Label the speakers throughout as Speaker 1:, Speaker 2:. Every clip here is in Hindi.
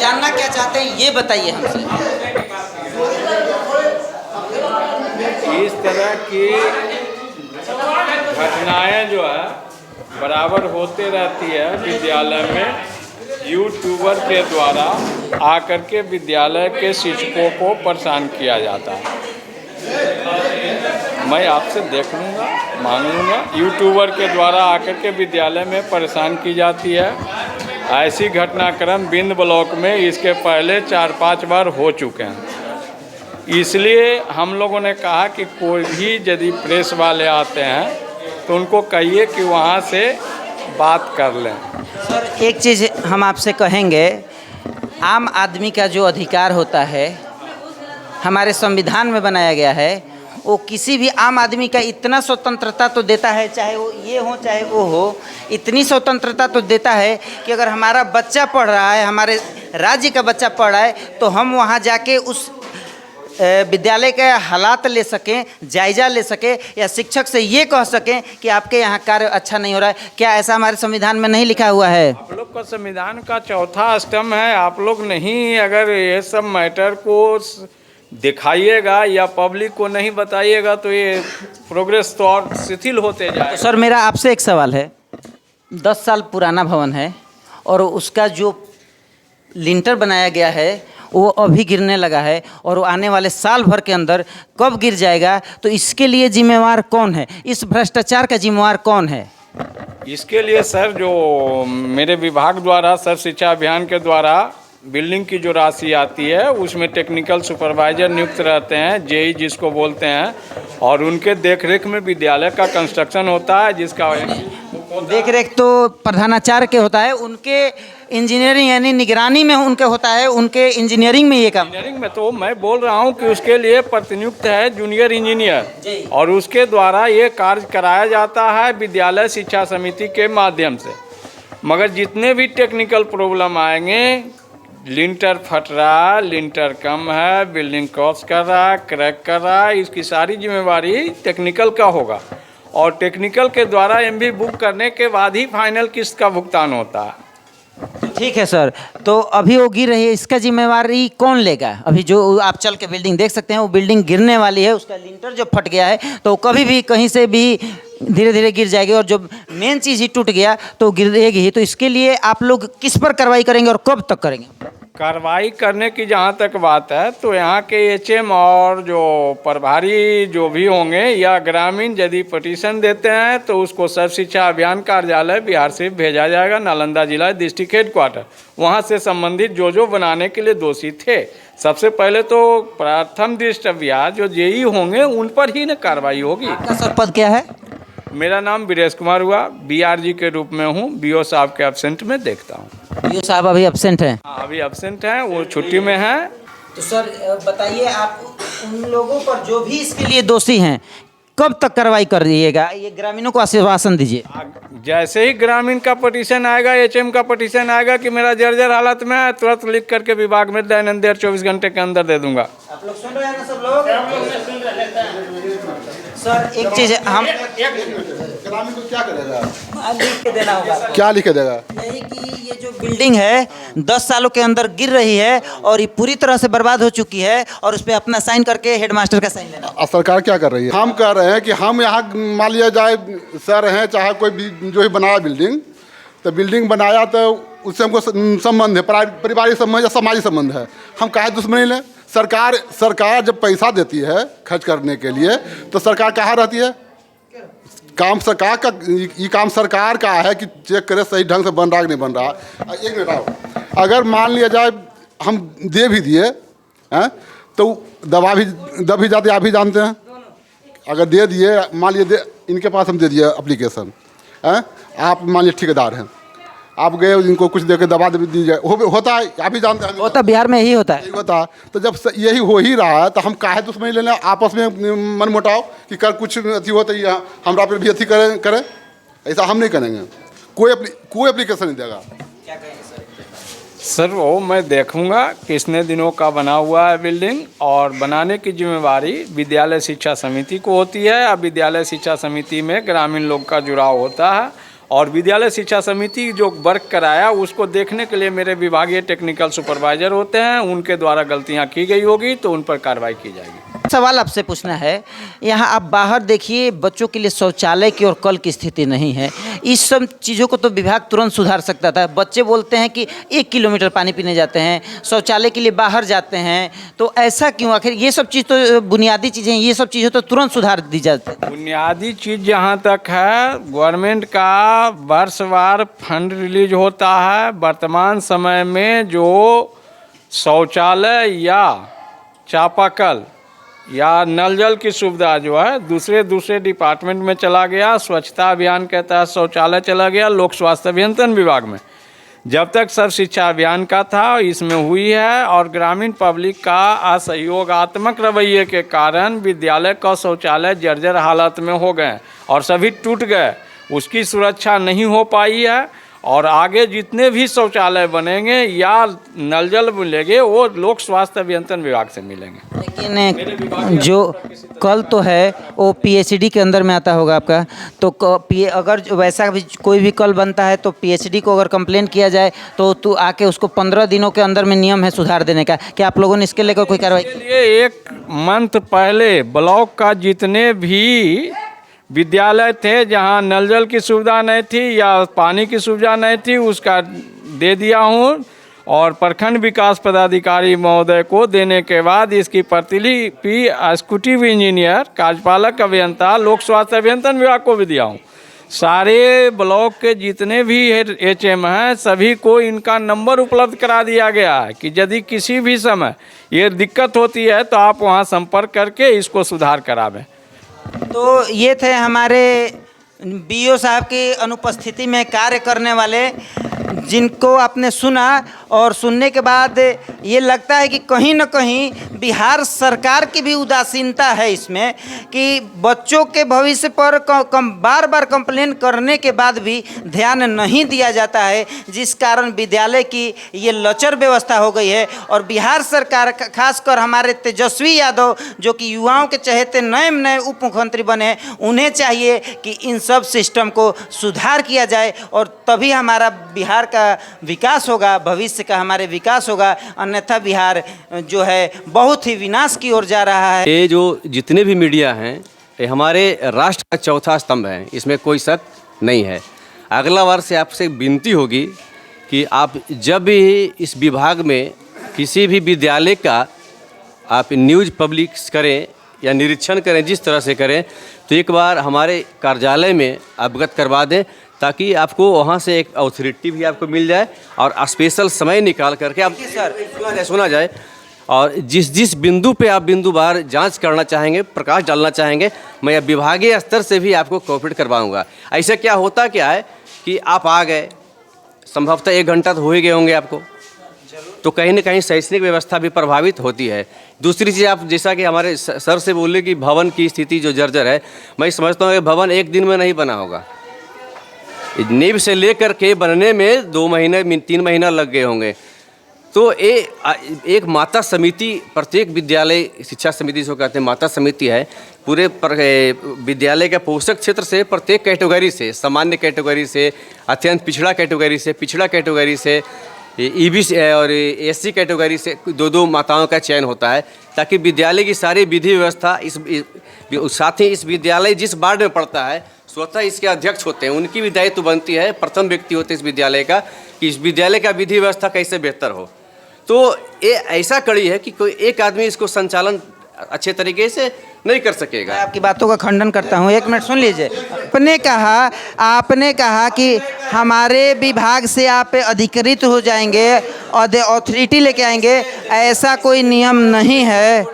Speaker 1: जानना क्या चाहते हैं ये बताइए हमसे।
Speaker 2: इस तरह की घटनाएं जो है बराबर होते रहती है विद्यालय में। यूट्यूबर के द्वारा आकर के विद्यालय के शिक्षकों को परेशान किया जाता है। मैं आपसे देख लूँगा, मांग लूँगा। यूट्यूबर के द्वारा आकर के विद्यालय में परेशान की जाती है। ऐसी घटनाक्रम बिंद ब्लॉक में इसके पहले 4-5 बार हो चुके हैं। इसलिए हम लोगों ने कहा कि कोई भी यदि प्रेस वाले आते हैं तो उनको कहिए कि वहाँ से बात कर लें।
Speaker 1: सर एक चीज़ हम आपसे कहेंगे, आम आदमी का जो अधिकार होता है हमारे संविधान में बनाया गया है, वो किसी भी आम आदमी का इतना स्वतंत्रता तो देता है, चाहे वो ये हो चाहे वो हो, इतनी स्वतंत्रता तो देता है कि अगर हमारा बच्चा पढ़ रहा है, हमारे राज्य का बच्चा पढ़ रहा है, तो हम वहाँ जाके उस विद्यालय के हालात ले सकें, जायज़ा ले सकें, या शिक्षक से ये कह सकें कि आपके यहाँ कार्य अच्छा नहीं हो रहा है। क्या ऐसा हमारे संविधान में नहीं लिखा हुआ है?
Speaker 2: आप लोग का संविधान का चौथा स्तंभ है। आप लोग नहीं अगर ये सब मैटर को दिखाइएगा या पब्लिक को नहीं बताइएगा तो ये प्रोग्रेस तो और शिथिल होते जाएगा।
Speaker 1: तो सर मेरा आपसे एक सवाल है, 10 साल पुराना भवन है और उसका जो लिंटर बनाया गया है वो अभी गिरने लगा है और वो आने वाले साल भर के अंदर कब गिर जाएगा, तो इसके लिए जिम्मेवार कौन है? इस भ्रष्टाचार का जिम्मेवार कौन है?
Speaker 2: इसके लिए सर जो मेरे विभाग द्वारा सर्व शिक्षा अभियान के द्वारा बिल्डिंग की जो राशि आती है उसमें टेक्निकल सुपरवाइजर नियुक्त रहते हैं, जेई जिसको बोलते हैं, और उनके देखरेख में विद्यालय का कंस्ट्रक्शन होता है। जिसका
Speaker 1: देखरेख तो प्रधानाचार्य के होता है, उनके इंजीनियरिंग यानी निगरानी में उनके होता है, उनके इंजीनियरिंग में ये काम।
Speaker 2: इंजीनियरिंग में तो मैं बोल रहा हूँ कि उसके लिए प्रतिनियुक्त है जूनियर इंजीनियर, और उसके द्वारा ये कार्य कराया जाता है विद्यालय शिक्षा समिति के माध्यम से। मगर जितने भी टेक्निकल प्रॉब्लम आएंगे, लिंटर फट रहा, लिंटर कम है, बिल्डिंग क्रॉस कर रहा है, क्रैक कर रहा है, इसकी सारी जिम्मेवारी टेक्निकल का होगा। और टेक्निकल के द्वारा एमवी बुक करने के बाद ही फाइनल किस्त का भुगतान होता है।
Speaker 1: ठीक है सर, तो अभी वो गिर रही है, इसका जिम्मेवारी कौन लेगा? अभी जो आप चल के बिल्डिंग देख सकते हैं वो बिल्डिंग गिरने वाली है, उसका लिंटर जो फट गया है तो कभी भी कहीं से भी धीरे धीरे गिर जाएगी, और जो मेन चीज़ ही टूट गया तो गिरेगी ही। तो इसके लिए आप लोग किस पर कार्रवाई करेंगे और कब तक करेंगे?
Speaker 2: कार्रवाई करने की जहाँ तक बात है तो यहाँ के एचएम और जो प्रभारी जो भी होंगे या ग्रामीण यदि पटिशन देते हैं तो उसको सर्व शिक्षा अभियान कार्यालय बिहार से भेजा जाएगा, नालंदा जिला डिस्ट्रिक्ट हेडक्वार्टर। वहाँ से संबंधित जो बनाने के लिए दोषी थे, सबसे पहले तो प्रथम दृष्टव्या जो जेई होंगे उन पर ही न कार्रवाई होगी।
Speaker 1: आपका सर पद क्या है?
Speaker 2: मेरा नाम वीरेश कुमार हुआ, बीआरजी के रूप में हूँ। बीओ साहब के एब्सेंट में देखता हूँ।
Speaker 1: बीओ साहब अभी एब्सेंट हैं?
Speaker 2: हाँ अभी एब्सेंट हैं, वो छुट्टी में हैं।
Speaker 1: तो सर बताइए, आप उन लोगों पर जो भी इसके लिए दोषी हैं कब तक कार्रवाई कर दीजिएगा, ये ग्रामीणों को आश्वासन दीजिए।
Speaker 2: जैसे ही ग्रामीण का पटिशन आएगा, एचएम का पटिशन आएगा कि मेरा जर्जर हालत में है, तुरंत लिख करके विभाग में दैनिक 24 घंटे के अंदर दे दूंगा।
Speaker 1: आप लोग सुन रहे हैं ना सब लोग? सर एक चीज़ हम
Speaker 3: ग्रामीण को क्या करेगा?
Speaker 1: लिख के देना होगा।
Speaker 3: क्या लिख देगा?
Speaker 1: यही कि ये जो बिल्डिंग है 10 सालों के अंदर गिर रही है और ये पूरी तरह से बर्बाद हो चुकी है, और उस पर अपना साइन करके हेडमास्टर का साइन लेना।
Speaker 3: सरकार क्या कर रही है? हम कह रहे हैं कि हम यहाँ मान लिया जाए सर हैं, चाहे कोई भी जो ही बनाया बिल्डिंग, तो बिल्डिंग बनाया तो उससे हमको संबंध है, पारिवारिक संबंध या सामाजिक संबंध है। हम काहे दुश्मनी लें? सरकार जब पैसा देती है खर्च करने के लिए तो सरकार कहाँ रहती है? काम सरकार का, ये काम सरकार का है कि चेक करे सही ढंग से बन रहा कि नहीं बन रहा। एक मिनट आओ, अगर मान लिया जाए हम दे भी दिए हैं तो दब भी जाते, आप भी जानते हैं। अगर दे दिए, मान लीजिए इनके पास हम दे दिए एप्लीकेशन हैं, आप मान लीजिए ठेकेदार हैं, आप गए इनको कुछ देकर दबा दीजिए, होता है, आप भी जानते हैं।
Speaker 1: होता बिहार में यही होता है।
Speaker 3: होता है, तो जब यही हो ही रहा है तो हम काहे दुश्मनी ले लें आपस में मन मुटाव कि कर कुछ अथी होता है हमरा पर भी अथी करें। ऐसा हम नहीं करेंगे, कोई एप्लीकेशन नहीं देगा।
Speaker 2: सर वो मैं देखूंगा कितने दिनों का बना हुआ है बिल्डिंग, और बनाने की जिम्मेवारी विद्यालय शिक्षा समिति को होती है। अब विद्यालय शिक्षा समिति में ग्रामीण लोग का जुड़ाव होता है और विद्यालय शिक्षा समिति जो वर्क कराया उसको देखने के लिए मेरे विभागीय टेक्निकल सुपरवाइजर होते हैं, उनके द्वारा गलतियां की गई होगी तो उन पर कार्रवाई की जाएगी।
Speaker 1: सवाल आपसे पूछना है, यहाँ आप बाहर देखिए बच्चों के लिए शौचालय की और कल की स्थिति नहीं है। इस सब चीज़ों को तो विभाग तुरंत सुधार सकता था। बच्चे बोलते हैं कि 1 किलोमीटर पानी पीने जाते हैं, शौचालय के लिए बाहर जाते हैं, तो ऐसा क्यों? आखिर ये सब चीज़ तो बुनियादी चीज़ें, ये सब चीज़ें तो तुरंत सुधार दी जाती है।
Speaker 2: बुनियादी चीज़ जहाँ तक है, गवर्नमेंट का वर्षवार फंड रिलीज होता है। वर्तमान समय में जो शौचालय या चापाकल या नल जल की सुविधा जो है दूसरे डिपार्टमेंट में चला गया। स्वच्छता अभियान के तहत शौचालय चला गया लोक स्वास्थ्य अभियंत्रण विभाग में। जब तक सर्व शिक्षा अभियान का था इसमें हुई है, और ग्रामीण पब्लिक का असहयोगात्मक रवैये के कारण विद्यालय का शौचालय जर्जर हालत में हो गए और सभी टूट गए। उसकी सुरक्षा नहीं हो पाई है, और आगे जितने भी शौचालय बनेंगे या नल जल मिलेंगे वो लोक स्वास्थ्य अभियंत्रण विभाग से मिलेंगे।
Speaker 1: लेकिन जो कल तो है वो पीएचडी के अंदर में आता होगा आपका, तो अगर वैसा भी कोई भी कल बनता है तो पीएचडी को अगर कंप्लेन किया जाए तो आके उसको 15 दिनों के अंदर में नियम है सुधार देने का। क्या आप लोगों ने इसके लेकर कोई कार्रवाई की?
Speaker 2: लिए 1 मंथ पहले ब्लॉक का जितने भी विद्यालय थे जहां नल जल की सुविधा नहीं थी या पानी की सुविधा नहीं थी उसका दे दिया हूं, और प्रखंड विकास पदाधिकारी महोदय को देने के बाद इसकी प्रतिलिपि एग्जीक्यूटिव इंजीनियर, कार्यपालक अभियंता, लोक स्वास्थ्य अभियंत्रण विभाग को भी दिया हूं। सारे ब्लॉक के जितने भी एचएम हैं सभी को इनका नंबर उपलब्ध करा दिया गया है कि यदि किसी भी समय ये दिक्कत होती है तो आप वहां संपर्क करके इसको सुधार करावें।
Speaker 1: तो ये थे हमारे बीओ साहब की अनुपस्थिति में कार्य करने वाले, जिनको आपने सुना, और सुनने के बाद ये लगता है कि कहीं न कहीं बिहार सरकार की भी उदासीनता है इसमें, कि बच्चों के भविष्य पर बार बार कंप्लेन करने के बाद भी ध्यान नहीं दिया जाता है, जिस कारण विद्यालय की ये लचर व्यवस्था हो गई है। और बिहार सरकार, खासकर हमारे तेजस्वी यादव जो कि युवाओं के चहेते नए उप मुख्यमंत्री बने, उन्हें चाहिए कि इन सब सिस्टम को सुधार किया जाए, और तभी हमारा बिहार का विकास होगा, भविष्य का हमारे विकास होगा। अन्यथा बिहार जो है बहुत ही विनाश की ओर जा रहा है।
Speaker 4: ये जो जितने भी मीडिया हैं ये हमारे राष्ट्र का चौथा स्तंभ है, इसमें कोई शक नहीं है। अगला बार से आपसे विनती होगी कि आप जब भी इस विभाग में किसी भी विद्यालय का आप न्यूज़ पब्लिश करें या निरीक्षण करें, जिस तरह से करें, तो एक बार हमारे कार्यालय में अवगत करवा दें, ताकि आपको वहाँ से एक अथॉरिटी भी आपको मिल जाए और स्पेशल समय निकाल करके आप सुना जाए। और जिस बिंदु पे आप बिंदुवार जांच करना चाहेंगे, प्रकाश डालना चाहेंगे, मैं विभागीय स्तर से भी आपको कोऑपरेट करवाऊंगा। ऐसा क्या होता क्या है कि आप आ गए, संभवतः 1 घंटा तो हो ही गए होंगे आपको, तो कहीं ना कहीं शैक्षणिक व्यवस्था भी प्रभावित होती है। दूसरी चीज़, आप जैसा कि हमारे सर से बोले कि भवन की स्थिति जो जर्जर है, मैं समझता हूँ कि भवन 1 दिन में नहीं बना होगा। नींव से लेकर के बनने में 2 महीने 3 महीना लग गए होंगे। तो एक माता समिति, प्रत्येक विद्यालय शिक्षा समिति जो कहते हैं माता समिति है, पूरे विद्यालय के पोषक क्षेत्र से, प्रत्येक कैटेगरी से, सामान्य कैटेगरी से, अत्यंत पिछड़ा कैटेगरी से, पिछड़ा कैटेगरी से, ईबीसी और एससी कैटेगरी से 2-2 माताओं का चयन होता है, ताकि विद्यालय की सारी विधि व्यवस्था साथ ही इस विद्यालय जिस वार्ड में पड़ता है स्वतः इसके अध्यक्ष होते हैं, उनकी भी दायित्व बनती है, प्रथम व्यक्ति होते हैं इस विद्यालय का, कि इस विद्यालय का विधि व्यवस्था कैसे बेहतर हो। तो ये ऐसा कड़ी है कि कोई एक आदमी इसको संचालन अच्छे तरीके से नहीं कर सकेगा।
Speaker 1: मैं आपकी बातों का खंडन करता हूँ, 1 मिनट सुन लीजिए। आपने कहा कि हमारे विभाग से आप अधिकृत हो जाएंगे और अथॉरिटी लेके आएंगे, ऐसा कोई नियम नहीं है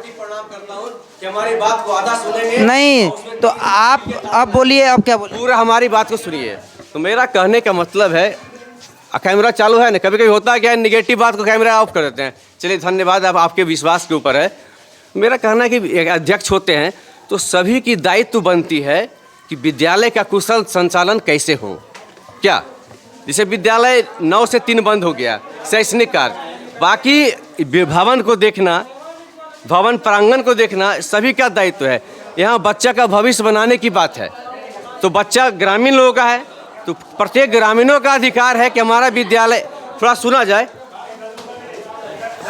Speaker 4: कि हमारी बात को आधा सुनेंगे।
Speaker 1: नहीं, तो आप अब बोलिए, अब क्या बोलिए?
Speaker 4: पूरा हमारी बात को सुनिए। तो मेरा कहने का मतलब है, कैमरा चालू है ना, कभी कभी होता है क्या, निगेटिव बात को कैमरा ऑफ कर देते हैं। चलिए धन्यवाद, अब आपके विश्वास के ऊपर है। मेरा कहना है कि अध्यक्ष होते हैं तो सभी की दायित्व बनती है कि विद्यालय का कुशल संचालन कैसे हो। क्या जैसे विद्यालय 9 से 3 बंद हो गया, शैक्षणिक कार्य, बाकी भवन को देखना, भवन प्रांगण को देखना सभी का दायित्व है। यहाँ बच्चा का भविष्य बनाने की बात है, तो बच्चा ग्रामीण लोगों का है, तो प्रत्येक ग्रामीणों का अधिकार है कि हमारा विद्यालय, थोड़ा सुना जाए,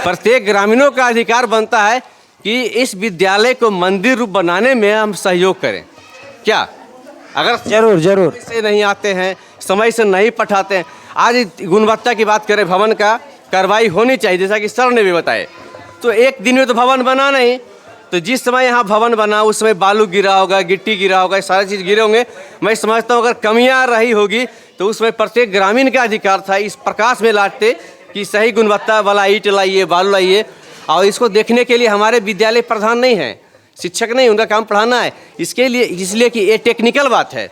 Speaker 4: प्रत्येक ग्रामीणों का अधिकार बनता है कि इस विद्यालय को मंदिर रूप बनाने में हम सहयोग करें। क्या अगर
Speaker 1: जरूर
Speaker 4: से नहीं आते हैं, समय से नहीं पठाते हैं, आज गुणवत्ता की बात करें, भवन का कार्रवाई होनी चाहिए, जैसा कि सर ने भी बताए। तो एक दिन में तो भवन बना नहीं, तो जिस समय यहाँ भवन बना उस समय बालू गिरा होगा, गिट्टी गिरा होगा, सारी चीज़ गिरे होंगे। मैं समझता हूँ अगर कमियाँ रही होगी तो उसमें प्रत्येक ग्रामीण का अधिकार था इस प्रकाश में लाते कि सही गुणवत्ता वाला ईंट लाइए, बालू लाइए। और इसको देखने के लिए हमारे विद्यालय प्रधान नहीं है, शिक्षक नहीं, उनका काम पढ़ाना है। इसके लिए इसलिए कि ये टेक्निकल बात है,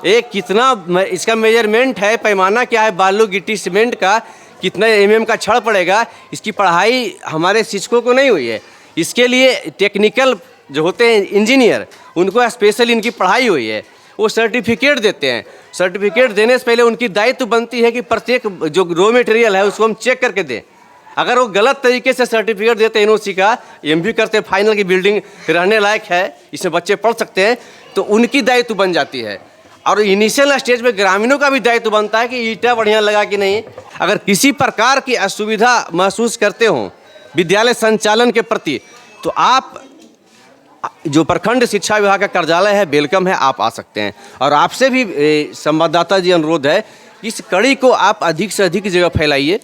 Speaker 4: एक कितना इसका मेजरमेंट है, पैमाना क्या है, बालू गिट्टी सीमेंट का कितना mm का छड़ पड़ेगा, इसकी पढ़ाई हमारे शिक्षकों को नहीं हुई है। इसके लिए टेक्निकल जो होते हैं इंजीनियर, उनको स्पेशल इनकी पढ़ाई हुई है, वो सर्टिफिकेट देते हैं। सर्टिफिकेट देने से पहले उनकी दायित्व बनती है कि प्रत्येक जो रॉ मटेरियल है उसको हम चेक करके दें। अगर वो गलत तरीके से सर्टिफिकेट देते हैं, एनओसी का, एमबी करते हैं, फाइनल की बिल्डिंग रहने लायक है, इसमें बच्चे पढ़ सकते हैं, तो उनकी दायित्व बन जाती है। और इनिशियल स्टेज में ग्रामीणों का भी दायित्व बनता है कि ईंटा बढ़िया लगा कि नहीं। अगर किसी प्रकार की असुविधा महसूस करते हो विद्यालय संचालन के प्रति, तो आप जो प्रखंड शिक्षा विभाग का कार्यालय है, वेलकम है, आप आ सकते हैं। और आपसे भी संवाददाता जी अनुरोध है, इस कड़ी को आप अधिक से अधिक जगह फैलाइए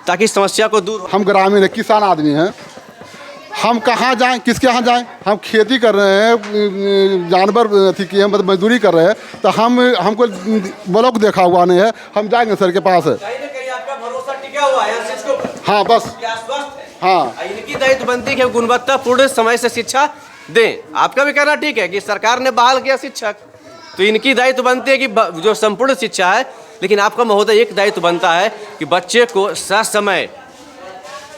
Speaker 4: ताकि समस्या को दूर।
Speaker 3: हम ग्रामीण है, किसान आदमी हैं, हम कहाँ जाएं, किसके यहाँ जाएं? हम खेती कर रहे हैं, जानवर अथी किए, मतलब मजदूरी कर रहे हैं, तो हमको ब्लॉक देखा हुआ नहीं है, हम जाएंगे सर के पास।
Speaker 4: आपका भरोसा टिका हुआ है शिक्षकों पर।
Speaker 3: हाँ बस, हाँ,
Speaker 4: इनकी दायित्व बनती है कि गुणवत्तापूर्ण समय से शिक्षा दें। आपका भी कहना ठीक है कि सरकार ने बहाल किया शिक्षक, तो इनकी दायित्व बनती है कि जो संपूर्ण शिक्षा है, लेकिन आपका महोदय एक दायित्व बनता है कि बच्चे को ससमय,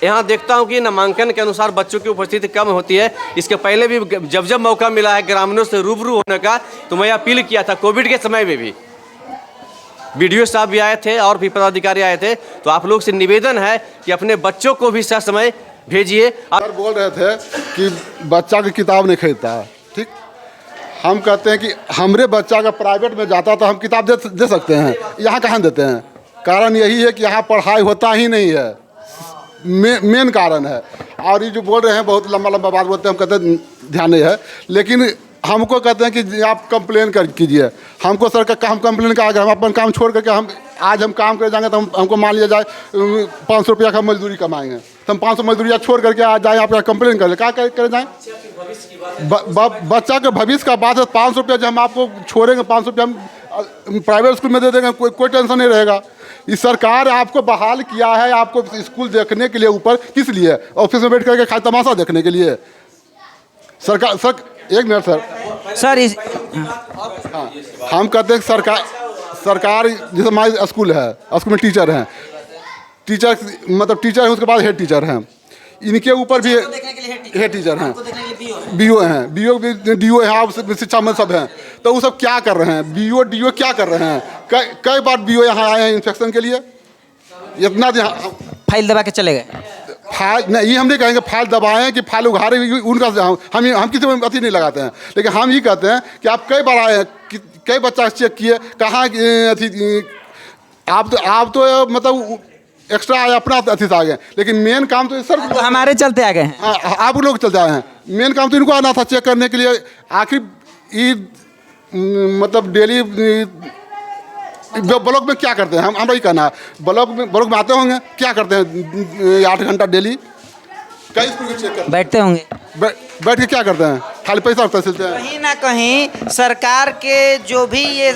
Speaker 4: यहाँ देखता हूँ कि नामांकन के अनुसार बच्चों की उपस्थिति कम होती है। इसके पहले भी जब मौका मिला है ग्रामीणों से रूबरू होने का, तो मैं अपील किया था, कोविड के समय में भी बीडीओ साहब भी आए थे और भी पदाधिकारी आए थे। तो आप लोग से निवेदन है कि अपने बच्चों को भी ससमय भेजिए।
Speaker 3: सर बोल रहे थे कि बच्चा की किताब नहीं खरीदता है, ठीक, हम कहते हैं कि हमारे बच्चा का प्राइवेट में जाता तो हम किताब दे सकते हैं, यहाँ कहाँ देते हैं? कारण यही है कि यहाँ पढ़ाई होता ही नहीं है, मेन कारण है। और ये जो बोल रहे हैं बहुत लंबा बात बोलते हैं, हम कहते हैं ध्यान नहीं है, लेकिन हमको कहते हैं कि आप कंप्लेन कीजिए। हमको सर का हम कंप्लेन का, अगर हम अपन काम छोड़ करके हम काम कर जाएंगे तो हमको मान लिया जाए 500 रुपया का मजदूरी कमाएंगे, तो हम 500 मजदूरी छोड़ करके आ जाए आप कंप्लेन कर ले, क्या कर जाएँ? बच्चा के भविष्य का बात है। 500 रुपया जब हम आपको छोड़ेंगे, 500 रुपया हम प्राइवेट स्कूल में दे देंगे, कोई टेंशन नहीं रहेगा। इस सरकार आपको बहाल किया है आपको स्कूल देखने के लिए, ऊपर किस लिए? ऑफिस में बैठ करके खाली तमाशा देखने के लिए। सरकार सर, एक मिनट सर
Speaker 1: इस
Speaker 3: हाँ, हम कहते हैं सरकार जैसे हमारे स्कूल है, स्कूल में टीचर हैं, टीचर है, उसके बाद हेड टीचर हैं, इनके ऊपर भी हेड टीचर हैं, बीओ हैं, डीओ हैं, आप शिक्षा मंत्री सब हैं, तो वो सब क्या कर रहे हैं? डीओ क्या कर रहे हैं? कई बार बीओ यहाँ आए हैं इंस्पेक्शन के लिए, इतना
Speaker 1: फाइल दबा के चले गए।
Speaker 3: फाइल नहीं, हम नहीं कहेंगे फाइल दबाएं कि फाइल उघारे, उनका हम किसी में अति नहीं लगाते हैं, लेकिन हम ये कहते हैं कि आप कई बार आए हैं, कई बच्चा चेक किए, कहाँ अथी आप तो मतलब एक्स्ट्रा आए, अपना अथी से आ गए, लेकिन मेन काम तो सर
Speaker 1: तो हमारे चलते आ गए हैं।
Speaker 3: आप लोग चलते आए हैं, मेन काम तो इनको आना था चेक करने के लिए। आखिर ये मतलब डेली ब्लॉक में क्या करते हैं? हम वही कहना है, ब्लॉक में आते होंगे, क्या करते हैं 8 घंटा डेली? कई स्कूल के चेक करते,
Speaker 1: बैठते होंगे,
Speaker 3: बैठ के क्या करते हैं? खाली पैसा सिलते हैं।
Speaker 1: कहीं ना कहीं सरकार के जो भी ये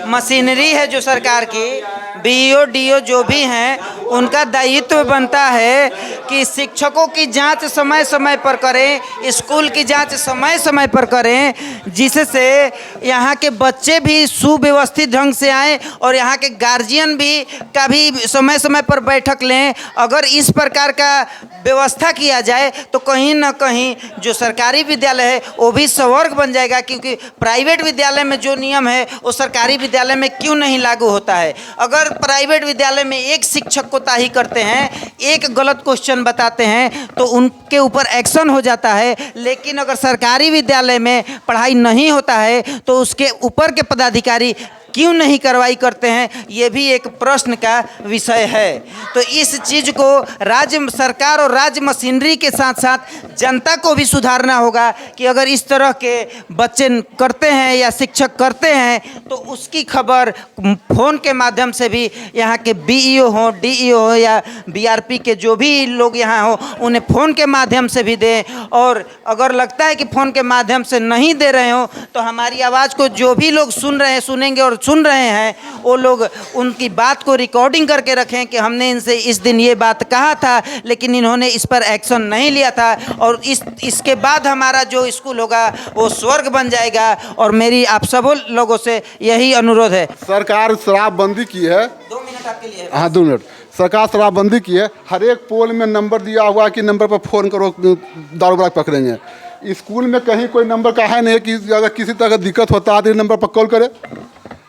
Speaker 1: मशीनरी है जो सरकार की बीओ डीओ जो भी हैं, उनका दायित्व बनता है कि शिक्षकों की जांच समय समय पर करें, स्कूल की जांच समय समय पर करें, जिससे यहाँ के बच्चे भी सुव्यवस्थित ढंग से आएँ और यहाँ के गार्जियन भी कभी समय समय पर बैठक लें। अगर इस प्रकार का व्यवस्था किया जाए तो कहीं ना कहीं जो सरकारी विद्यालय है वो भी स्वर्ग बन जाएगा, क्योंकि प्राइवेट विद्यालय में जो नियम है वो सरकारी विद्यालय में क्यों नहीं लागू होता है? अगर प्राइवेट विद्यालय में एक शिक्षक को कोताही करते हैं, एक गलत क्वेश्चन बताते हैं तो उनके ऊपर एक्शन हो जाता है। लेकिन अगर सरकारी विद्यालय में पढ़ाई नहीं होता है तो उसके ऊपर के पदाधिकारी क्यों नहीं कार्रवाई करते हैं, ये भी एक प्रश्न का विषय है। तो इस चीज़ को राज्य सरकार और राज्य मशीनरी के साथ साथ जनता को भी सुधारना होगा कि अगर इस तरह के बच्चे करते हैं या शिक्षक करते हैं तो उसकी खबर फ़ोन के माध्यम से भी यहाँ के बीईओ हो, डीईओ हो या बीआरपी के जो भी लोग यहाँ हो उन्हें फ़ोन के माध्यम से भी दें। और अगर लगता है कि फ़ोन के माध्यम से नहीं दे रहे हो तो हमारी आवाज़ को जो भी लोग सुनेंगे और सुन रहे हैं वो लोग उनकी बात को रिकॉर्डिंग करके रखें कि हमने इनसे इस दिन ये बात कहा था लेकिन इन्होंने इस पर एक्शन नहीं लिया था, और इसके बाद हमारा जो स्कूल होगा वो स्वर्ग बन जाएगा। और मेरी आप सब लोगों से यही अनुरोध है।
Speaker 3: सरकार शराबबंदी की है।
Speaker 1: 2 मिनट आपके लिए।
Speaker 3: हाँ 2 मिनट। सरकार शराबबंदी की है, हर एक पोल में नंबर दिया हुआ है कि नंबर पर फ़ोन करो दारू बाज पकड़ेंगे। स्कूल में कहीं कोई नंबर का है नहीं कि अगर किसी तरह का दिक्कत होता है तो नंबर पर कॉल करे।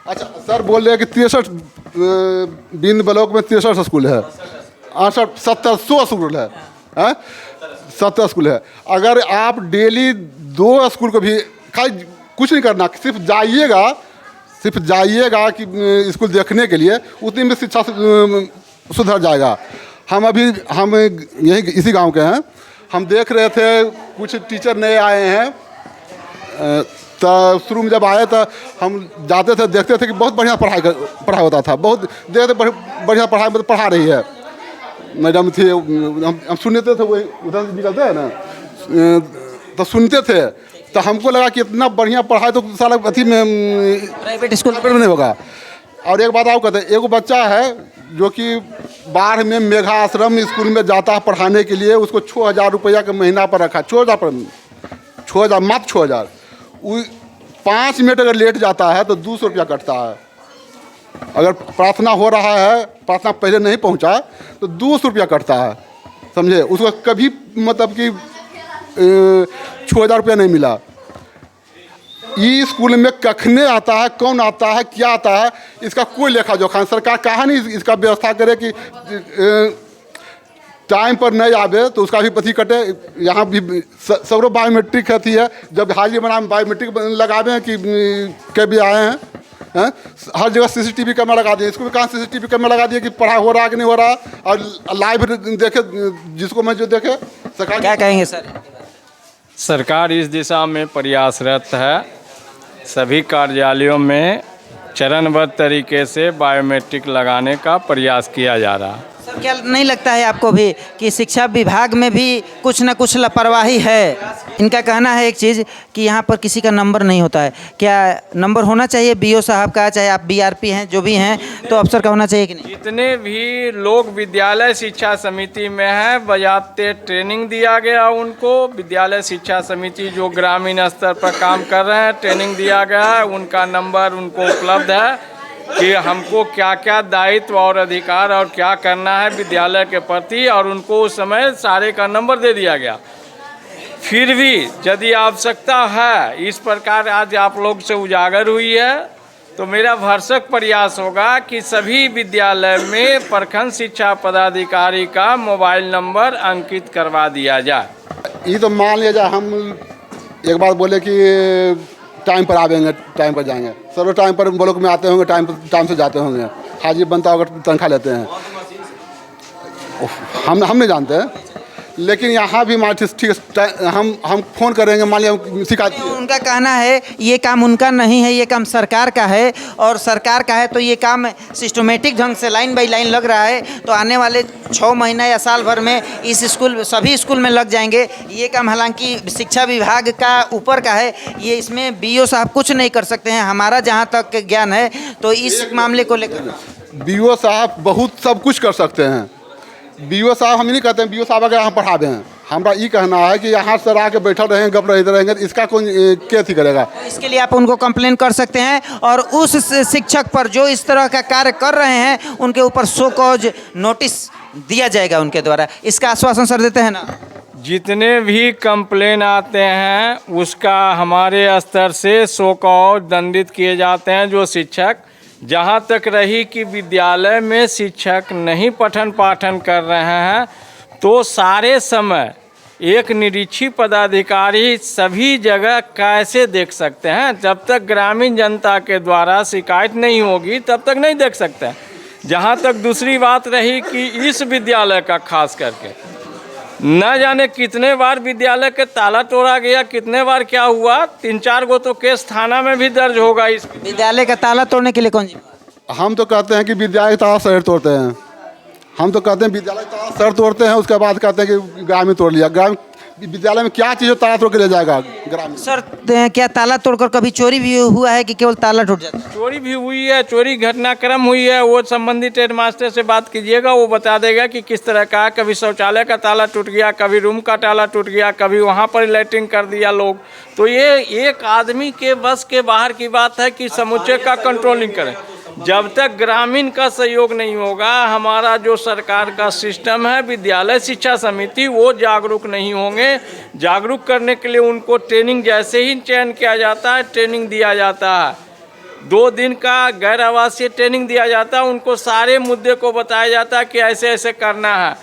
Speaker 3: अच्छा सर बोल रहे हैं कि 63 बिंद ब्लॉक में 63 स्कूल है, 70 100 स्कूल है, 70 स्कूल है। अगर आप डेली 2 स्कूल को भी खाली कुछ नहीं करना, सिर्फ जाइएगा कि स्कूल देखने के लिए, उतनी में शिक्षा सुधर जाएगा। हम यही इसी गांव के हैं। हम देख रहे थे कुछ टीचर नए आए हैं, तो शुरू में जब आए तो हम जाते थे देखते थे कि बहुत बढ़िया पढ़ाई होता था, बहुत देखते बढ़िया पढ़ाई मतलब पढ़ा रही है मैडम थी। हम सुनते थे, वो उधर से निकलते हैं ना तो सुनते थे, तो हमको लगा कि इतना बढ़िया पढ़ाई तो साला अथी में
Speaker 1: प्राइवेट स्कूल
Speaker 3: में नहीं होगा। और एक बात आप कहते हैं, एक बच्चा है जो कि बाढ़ में मेघा आश्रम स्कूल में जाता है पढ़ाने के लिए, उसको 6,000 रुपया का महीना पर रखा, 6,000 मात्र 6,000। 5 मिनट अगर लेट जाता है तो 200 रुपया कटता है। अगर प्रार्थना हो रहा है, प्रार्थना पहले नहीं पहुंचा तो 200 रुपया कटता है, समझे। उसको कभी मतलब कि 6,000 रुपया नहीं मिला। ये स्कूल में कखने आता है, कौन आता है, क्या आता है, इसका कोई लेखा जोखा। सरकार कहा नहीं इसका व्यवस्था करे कि टाइम पर नहीं आवे तो उसका भी पति कटे। यहाँ भी सौरभ बायोमेट्रिक अथी है, जब हाजिरी बना बायोमेट्रिक लगावे कि भी आए हैं, हर जगह CCTV कैमरा लगा दिए। इसको भी कहाँ CCTV कैमरा लगा दिए कि पढ़ाई हो रहा है कि नहीं हो रहा, और लाइव देखे जिसको मैं जो देखे। सरकार
Speaker 1: क्या कहेंगे सर?
Speaker 2: सरकार इस दिशा में प्रयासरत है। सभी कार्यालयों में चरणबद्ध तरीके से बायोमेट्रिक लगाने का प्रयास किया जा रहा है।
Speaker 1: सर क्या नहीं लगता है आपको भी कि शिक्षा विभाग में भी कुछ न कुछ लापरवाही है? इनका कहना है एक चीज़ कि यहाँ पर किसी का नंबर नहीं होता है। क्या नंबर होना चाहिए बीओ साहब का, चाहे आप बीआरपी हैं जो भी हैं, तो अफसर का होना चाहिए कि नहीं?
Speaker 2: जितने भी लोग विद्यालय शिक्षा समिति में हैं बजाते ट्रेनिंग दिया गया उनको। विद्यालय शिक्षा समिति जो ग्रामीण स्तर पर काम कर रहे हैं ट्रेनिंग दिया गया है, उनका नंबर उनको उपलब्ध है कि हमको क्या क्या दायित्व और अधिकार और क्या करना है विद्यालय के प्रति, और उनको उस समय सारे का नंबर दे दिया गया। फिर भी यदि आवश्यकता है इस प्रकार आज आप लोग से उजागर हुई है तो मेरा भरसक प्रयास होगा कि सभी विद्यालय में प्रखंड शिक्षा पदाधिकारी का मोबाइल नंबर अंकित करवा दिया जाए।
Speaker 3: ये तो मान लिया जाए हम एक बात बोले कि टाइम पर आवेंगे, टाइम पर जाएंगे, सब टाइम पर ब्लॉक में आते होंगे, टाइम से जाते होंगे, हाजिरी बनता होगा, तनख्वाह लेते हैं। हम नहीं जानते हैं, लेकिन यहाँ भी ठीक है हम फ़ोन करेंगे, मान लिया शिकायत।
Speaker 1: उनका कहना है ये काम उनका नहीं है, ये काम सरकार का है, और सरकार का है तो ये काम सिस्टमेटिक ढंग से लाइन बाई लाइन लग रहा है। तो आने वाले 6 महीना या साल भर में इस स्कूल सभी स्कूल में लग जाएंगे। ये काम हालांकि शिक्षा विभाग का ऊपर का है, ये इसमें बीओ साहब कुछ नहीं कर सकते हैं हमारा जहाँ तक ज्ञान है। तो इस मामले को लेकर
Speaker 3: बीओ साहब बहुत सब कुछ कर सकते हैं। बीओ साहब हम नहीं कहते हैं बीओ साहब अगर यहाँ पढ़ा दें, हमारा ये कहना है कि यहाँ सर आके बैठा रहेंगे, गप रहेंगे, तो इसका कौन क्या थी करेगा?
Speaker 1: इसके लिए आप उनको कंप्लेन कर सकते हैं, और उस शिक्षक पर जो इस तरह का कार्य कर रहे हैं उनके ऊपर शो कॉज नोटिस दिया जाएगा उनके द्वारा। इसका आश्वासन सर देते हैं ना?
Speaker 2: जितने भी कंप्लेन आते हैं उसका हमारे स्तर से शो कॉज दंडित किए जाते हैं जो शिक्षक जहाँ तक रही कि विद्यालय में शिक्षक नहीं पठन पाठन कर रहे हैं, तो सारे समय एक निरीक्षी पदाधिकारी सभी जगह कैसे देख सकते हैं? जब तक ग्रामीण जनता के द्वारा शिकायत नहीं होगी तब तक नहीं देख सकते हैं। जहाँ तक दूसरी बात रही कि इस विद्यालय का खास करके न जाने कितने बार विद्यालय के ताला तोड़ा गया, कितने बार क्या हुआ, 3-4 गो तो केस थाना में भी दर्ज होगा। इस
Speaker 1: विद्यालय का ताला तोड़ने के लिए कौन जिम्मेदार?
Speaker 3: हम तो कहते हैं कि विद्यालय का ताला शहर तोड़ते हैं। हम तो कहते हैं विद्यालय का ताला शहर तोड़ते हैं, उसके बाद कहते हैं कि ग्रामीण तोड़ लिया। ग्रामीण विद्यालय में क्या चीज़ ताला तोड़ के ले जाएगा ग्रामीण?
Speaker 1: सर क्या ताला तोड़कर कभी चोरी भी हुआ है कि केवल ताला टूट जाता है?
Speaker 2: चोरी भी हुई है, चोरी घटनाक्रम हुई है। वो संबंधित हेडमास्टर से बात कीजिएगा, वो बता देगा कि किस तरह का। कभी शौचालय का ताला टूट गया, कभी रूम का ताला टूट गया, कभी वहाँ पर लैट्रिन कर दिया लोग। तो ये एक आदमी के बस के बाहर की बात है कि समुच्चय का कंट्रोलिंग करें। जब तक ग्रामीण का सहयोग नहीं होगा, हमारा जो सरकार का सिस्टम है विद्यालय शिक्षा समिति, वो जागरूक नहीं होंगे। जागरूक करने के लिए उनको ट्रेनिंग जैसे ही चयन किया जाता है, ट्रेनिंग दिया जाता है। 2 दिन का गैर आवासीय ट्रेनिंग दिया जाता है, उनको सारे मुद्दे को बताया जाता है कि ऐसे ऐसे करना है।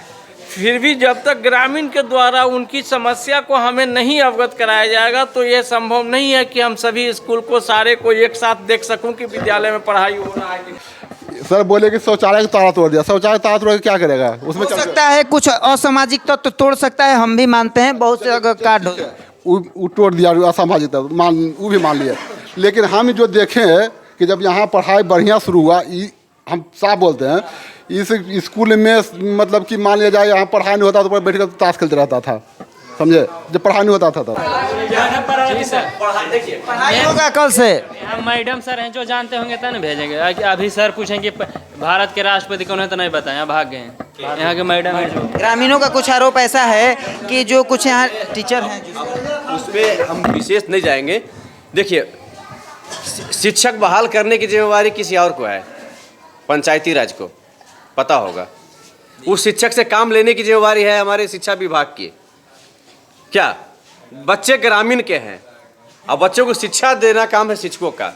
Speaker 2: फिर भी जब तक ग्रामीण के द्वारा उनकी समस्या को हमें नहीं अवगत कराया जाएगा, तो ये संभव नहीं है कि हम सभी स्कूल को सारे को एक साथ देख सकूं कि विद्यालय में पढ़ाई हो रहा है।
Speaker 3: सर बोले कि शौचालय का ताला तोड़ दिया। शौचालय ताला तोड़ के क्या करेगा? उसमें
Speaker 1: हो सकता है कुछ असामाजिक तत्व तो तोड़ सकता है, हम भी मानते हैं। बहुत से अगर कार्ड हो
Speaker 3: वो तोड़ दिया, असामाजिक तत्व वो भी मान लिया। लेकिन हम जो देखें कि जब यहाँ पढ़ाई बढ़िया शुरू हुआ, हम साफ बोलते हैं, इस स्कूल में मतलब कि मान लिया जाए यहाँ पढ़ाई नहीं होता तो बैठ कर ताश खेलते रहता था, समझे? जब पढ़ाई नहीं होता था तब
Speaker 1: पढ़ाई होगा कल से।
Speaker 5: हम मैडम सर हैं जो जानते होंगे तो ना भेजेंगे। अभी सर पूछेंगे भारत के राष्ट्रपति कौन है तो नहीं बताएं, भाग गए हैं। यहाँ के मैडम है जो।
Speaker 1: ग्रामीणों का कुछ आरोप ऐसा है कि जो कुछ यहाँ टीचर हैं,
Speaker 4: उस पर हम विशेष नहीं जाएंगे। देखिए, शिक्षक बहाल करने की जिम्मेवारी किसी और को है, पंचायती राज को पता होगा। उस शिक्षक से काम लेने की जिम्मेवारी है हमारे शिक्षा विभाग की। क्या बच्चे ग्रामीण के हैं, अब बच्चों को शिक्षा देना काम है शिक्षकों का,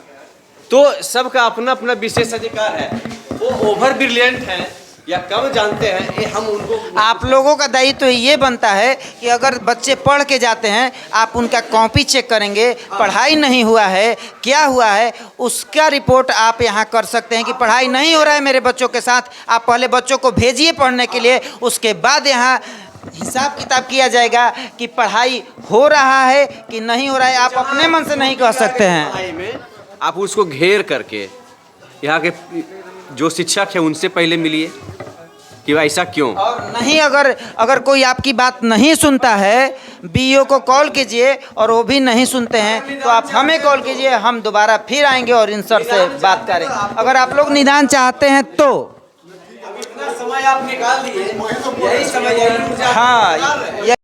Speaker 4: तो सबका अपना अपना विशेष अधिकार है। वो ओवर ब्रिलियंट है या कम जानते हैं, ये हम उनको।
Speaker 1: आप लोगों का दायित्व तो ये बनता है कि अगर बच्चे पढ़ के जाते हैं, आप उनका कॉपी चेक करेंगे, पढ़ाई नहीं हुआ है, क्या हुआ है, उसका रिपोर्ट आप यहाँ कर सकते हैं कि पढ़ाई नहीं हो रहा है मेरे बच्चों के साथ। आप पहले बच्चों को भेजिए पढ़ने के लिए, उसके बाद यहाँ हिसाब किताब किया जाएगा कि पढ़ाई हो रहा है कि नहीं हो रहा है। आप अपने मन से नहीं कह सकते हैं।
Speaker 4: पढ़ाई में आप उसको घेर करके यहाँ के जो शिक्षक है उनसे पहले मिलिए कि ऐसा क्यों।
Speaker 1: और नहीं, अगर कोई आपकी बात नहीं सुनता है, बीईओ को कॉल कीजिए और वो भी नहीं सुनते हैं, तो आप हमें कॉल कीजिए, हम दोबारा फिर आएंगे और इन सर से बात करें। अगर आप लोग निदान चाहते हैं तो
Speaker 4: समय आप निकाल लिए, यही समय
Speaker 1: हाँ।